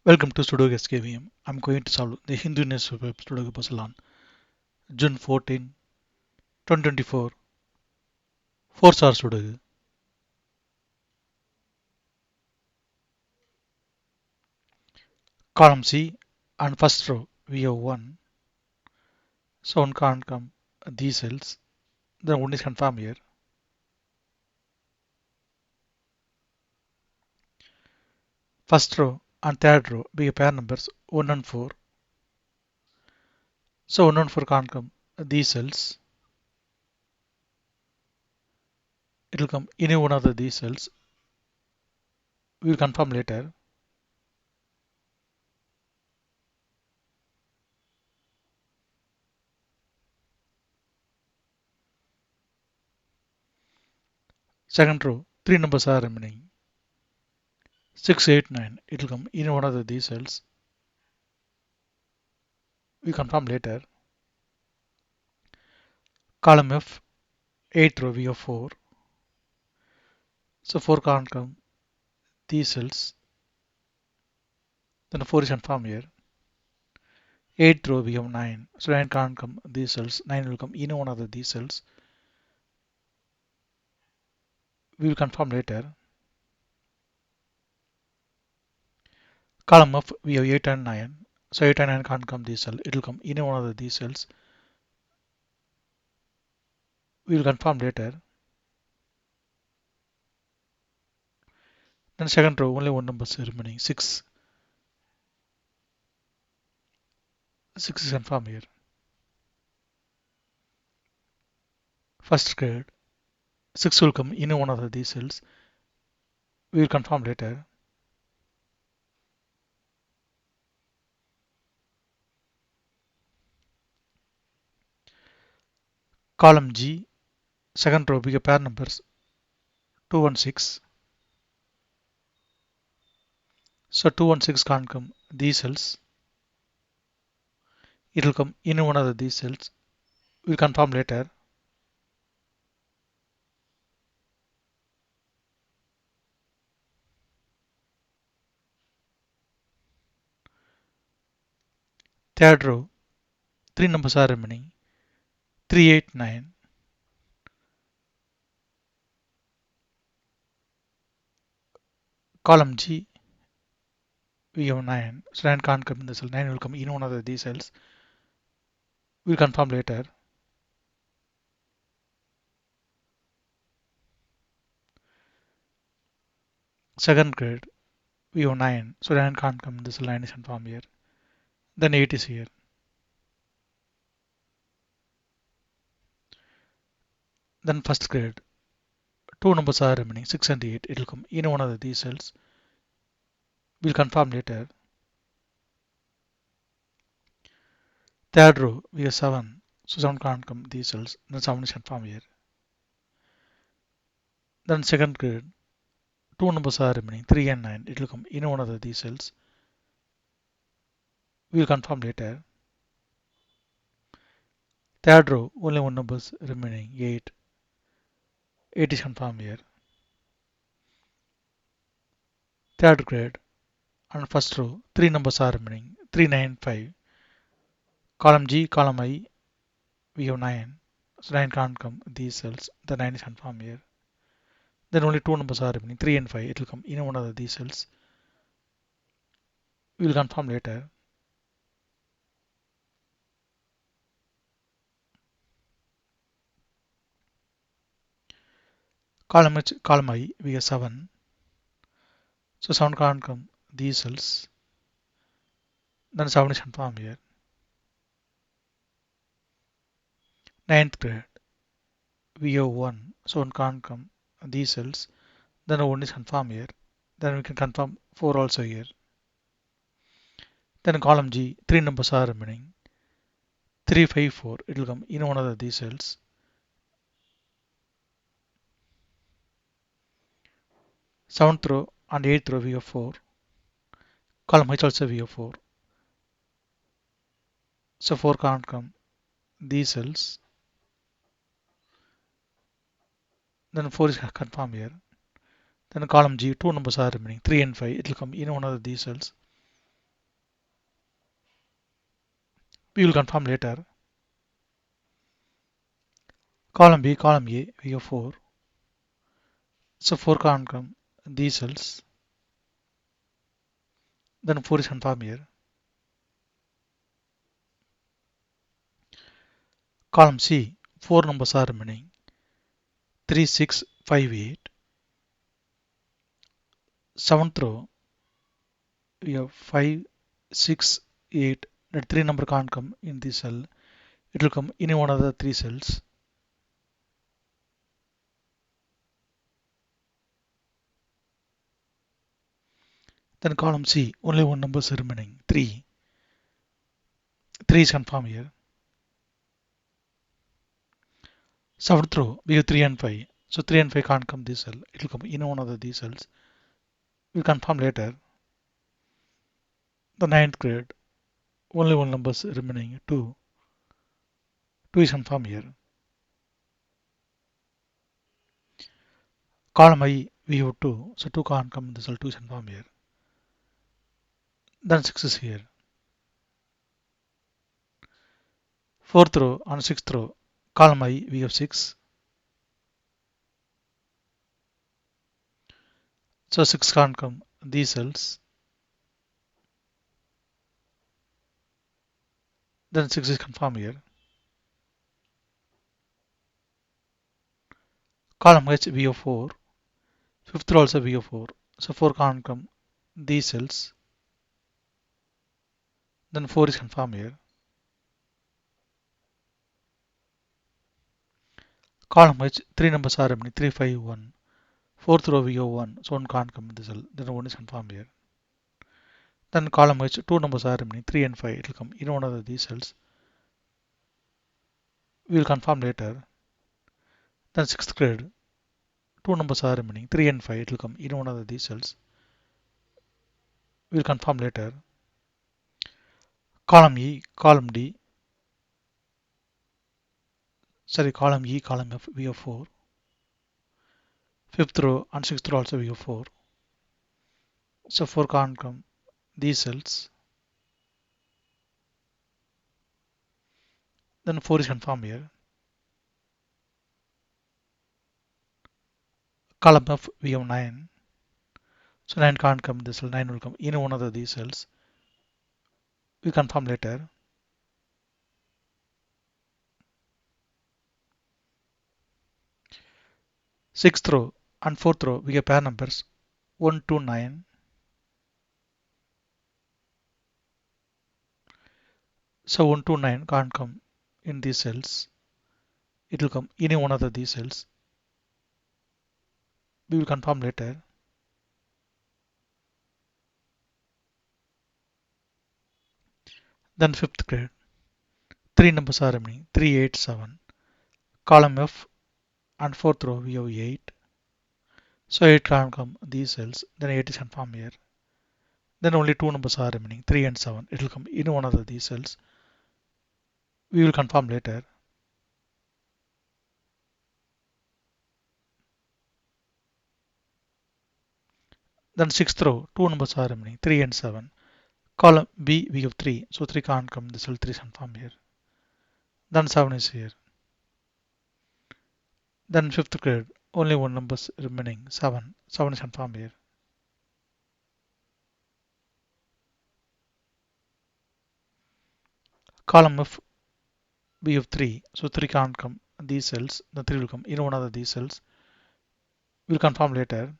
Welcome to Sudoku SkVm. I'm going to solve the Hindu newspaper Sudoku puzzle on June 14, 2024. 4-star Sudoku. Column C and first row we have 1. So one can't come these cells. Then one is confirmed here. First row and third row be a pair numbers 1 and 4. So 1 and 4 can't come these cells. It will come any one of these cells. We will confirm later. Second row, 3 numbers are remaining. 6, 8, 9. It will come any one of these cells. We confirm later. Column F, 8th row we have 4. So 4 can't come these cells. Then 4 is confirmed here. 8th row we have 9. So 9 can't come these cells. 9 will come in one of these cells. We will confirm later. Column F we have 8 and 9. So 8 and 9 can't come these cells. It will come in one of these cells. We will confirm later. Then second row only one number is remaining. 6. 6 is confirmed here. First grade. 6 will come in one of these cells. We will confirm later. Column G, second row, we get pair numbers 2 and 6. So 2 and 6 can't come these cells. It will come in one of these cells. We'll confirm later. Third row, 3 numbers are remaining. 3, 8, 9. Column G, we have 9. So 9 can't come in the cell. 9 will come in one of these cells. We'll confirm later. Second grade, we have 9. So 9 can't come in the cell. 9 is confirmed here. Then 8 is here. Then first grade, 2 numbers are remaining. 6 and 8. It will come in one of these cells. We'll confirm later. Third row, we have 7. So 7 can't come these cells. Then 7 is confirmed here. Then second grade, 2 numbers are remaining. 3 and 9. It will come in one of these cells. We will confirm later. Third row, only one number is remaining. 8. 8 is confirmed here. Third grade and first row, 3 numbers are remaining. 3, 9, 5. Column G, column I, we have 9. So 9 can't come these cells. The 9 is confirmed here. Then only 2 numbers are remaining. 3 and 5. It will come in one of these cells. We will confirm later. Column I, we have 7. So 7 can't come these cells. Then 7 is confirmed here. Ninth grade, we have 1. So 1 can't come these cells. Then 1 is confirmed here. Then we can confirm 4 also here. Then column G, 3 numbers are remaining. 3, 5, 4. It will come in one of these cells. Seventh row and 8th row we have 4. Column H also we have 4. So 4 can't come these cells. Then 4 is confirmed here. Then column G, 2 numbers are remaining. 3 and 5. It will come in one of these cells. We will confirm later. Column B, column A, we have 4. So 4 can't come these cells. Then 4 is confirmed here. Column C, 4 numbers are remaining. 3, 6, 5, 8. 7th row, we have 5, 6, 8. That 3 number can't come in this cell. It will come in one of the 3 cells. Then column C, only one number is remaining. 3. 3 is confirmed here. 7th row, we have 3 and 5. So 3 and 5 can't come this cell. It will come in one of the these cells. We'll confirm later. The 9th grade, only one number is remaining. 2. 2 is confirmed here. Column I, we have 2. So 2 can't come in the cell. 2 is confirmed here. Then 6 is here. 4th row and 6th row, column I, we have 6. So 6 can't come these cells. Then 6 is confirmed here. Column H, we have 4. 5th row also we have 4. So 4 can't come these cells. Then 4 is confirmed here. Column H, 3 numbers are remaining. 3, 5, 1. 4th row we have 1. So 1 can't come in the cell. Then 1 is confirmed here. Then column H, 2 numbers are remaining. 3 and 5. It will come in one of these cells. We will confirm later. Then 6th grade, 2 numbers are remaining. 3 and 5. It will come in one of these cells. We will confirm later. Column E, column D, column E, column F, we have 4. 5th row and 6th row also we have 4. So 4 can't come these cells. Then 4 is confirmed here. Column F, we have 9. So 9 can't come in this cell. 9 will come in one of these cells. We confirm later. Sixth row and 4th row, we have pair numbers 1, 2, 9. So 1, 2, 9 can't come in these cells. It will come in one of these cells. We will confirm later. Then 5th grade, 3 numbers are remaining. 3, 8, 7. Column F and 4th row, we have 8. So 8 can't come these cells. Then 8 is confirmed here. Then only 2 numbers are remaining. 3 and 7. It will come in one of these cells. We will confirm later. Then 6th row, 2 numbers are remaining. 3 and 7. Column B, we have 3. So 3 can't come. This cell 3 is confirmed here. Then 7 is here. Then 5th grade, only one number is remaining. 7. 7 is confirmed here. Column F, we have 3. So 3 can't come these cells. The 3 will come in one of these cells. We'll confirm later.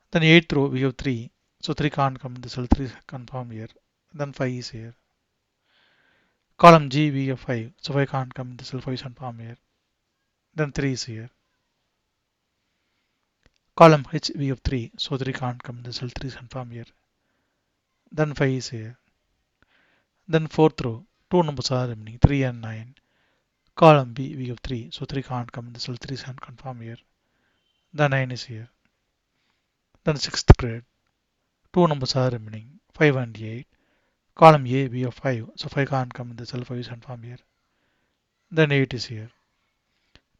Then 8th row, we have 3. So 3 can't come in the cell. 3 is confirmed here. Then 5 is here. Column G, we have 5. So 5 can't come in the cell. 5 is confirmed here. Then 3 is here. Column H, we have 3. So 3 can't come in the cell. 3 is confirmed here. Then 5 is here. Then 4th row, 2 numbers are remaining. 3 and 9. Column B, we have 3. So 3 can't come in the cell. 3 is confirmed here. Then 9 is here. Then 6th grade, 2 numbers are remaining. 5 and 8. Column A, we have 5. So 5 can't come in the cell. 5 is confirmed here. Then 8 is here.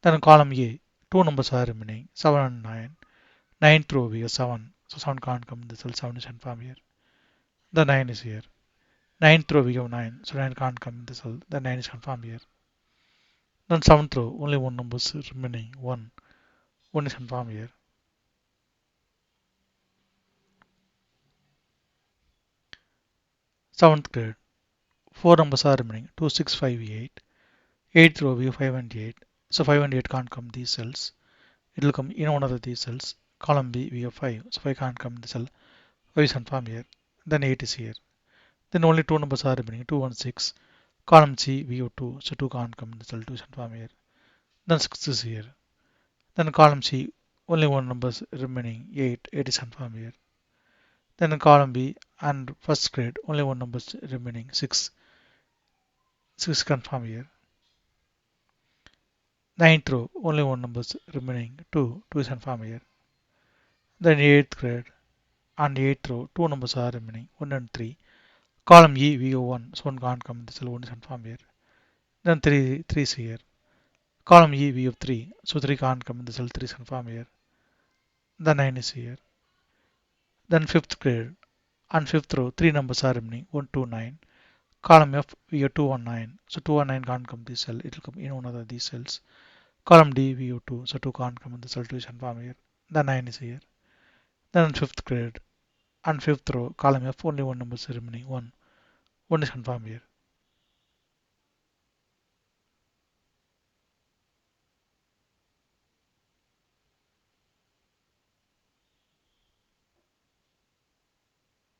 Then column A, 2 numbers are remaining. 7 and 9. 9th row, we have 7. So 7 can't come in the cell. 7 is confirmed here. The 9 is here. Ninth row we have 9, so 9 can't come in the cell. The 9 is confirmed here. Then 7th row, only one number is remaining, 1. 1 is confirmed here. 7th grade, 4 numbers are remaining, 2, 6, 5, 8. 8th row we have 5 and 8. So 5 and 8 can't come these cells. It will come in one of these cells. Column B we have 5, so 5 can't come in the cell. 5 is confirmed here. Then 8 is here. Then only 2 numbers are remaining, 2 and 6. Column C we have 2, so 2 can't come in the cell, 2 is confirmed here. Then 6 is here. Then column C, only one number is remaining, 8. 8 is confirmed here. Then in column B and first grade, only one number is remaining, 6. 6 is confirmed here. Ninth row, only one number is remaining, 2. 2 is confirmed here. Then 8th grade and 8th row, two numbers are remaining, 1 and 3. Column E, we have 1, so 1 can't come in the cell, 1 is confirmed here. Then 3 is here. Column E, we have 3, so 3 can't come in the cell, 3 is confirmed here. Then 9 is here. Then 5th grade and 5th row, 3 numbers are remaining, 1, 2, 9. Column F, we have 2 and 9, so 2 and 9 can't come in this cell, it will come in one of these cells. Column D, we have 2, so 2 can't come in the cell, 2 is confirmed here. Then 9 is here. Then in 5th grade and 5th row, column F, only one number is remaining, 1. 1 is confirmed here.